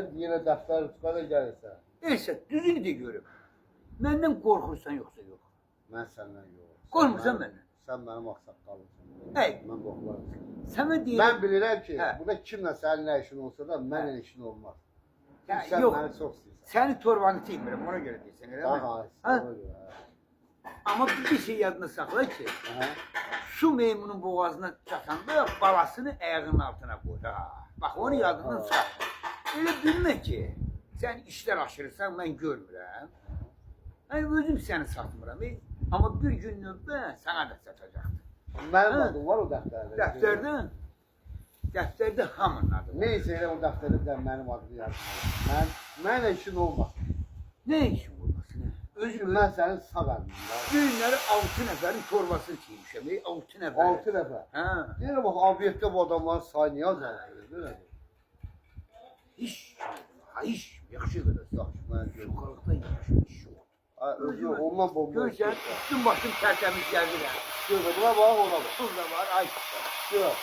Yine dəftər çıxara gəlirsən. Neyse, düzünü de görüp. Məndən qorxursan yoxsa yox. Mən səndən yox. Qorxmursan məndən. Sən mənim ağsaqqalımsın. Hey, Mən qorxuram. sənə deyirəm. Mən bilirəm ki, Hə. burada kimlə sənin nə işin olsa da mənim işin olmaz. Ya, Sən yox. məni çox istəyirsən. Səni torbanı çəkmirəm, ona görə deyirsən, elə mi? Daha Ha? ona görə. Amma bir şey yadına saxla ki, Aha. şu meymunun boğazına çatanda balasını ayağının altına koy. Ha. Bak onu yadından Ha. saxla. Elə bilmə ki, sən işlər aşırırsan, mən görmürəm. Mən özüm səni satmıram. Amma bir gün növbə sənə də satacaqdır. Mənim Ha. adım var o dəftərdə. Dəftərdə hamının adı var. Neysə elə o dəftərdə mənim adımı yazmalı. Mənə işin olmaz. Nə işin olması, nə? Çünki mən sənin sağ əlimdə. Günləri 6 nəfərin torbasını çiğmişəm, 6 nəfər. 6 nəfər. Hə. Deyirəm bax, obyektdə bu adamların sayı niyə azalır? Belədir. İş, iş, yaxşıdır. Yaxşı, mən görürəm. Sokalıqda yaxşı iş yox. Özü ondan bomba. Görsən, üstün başım tərtəmiz gəldi də. Görürəm, buna bax, ona bax. Burada var, ay. Görürəm.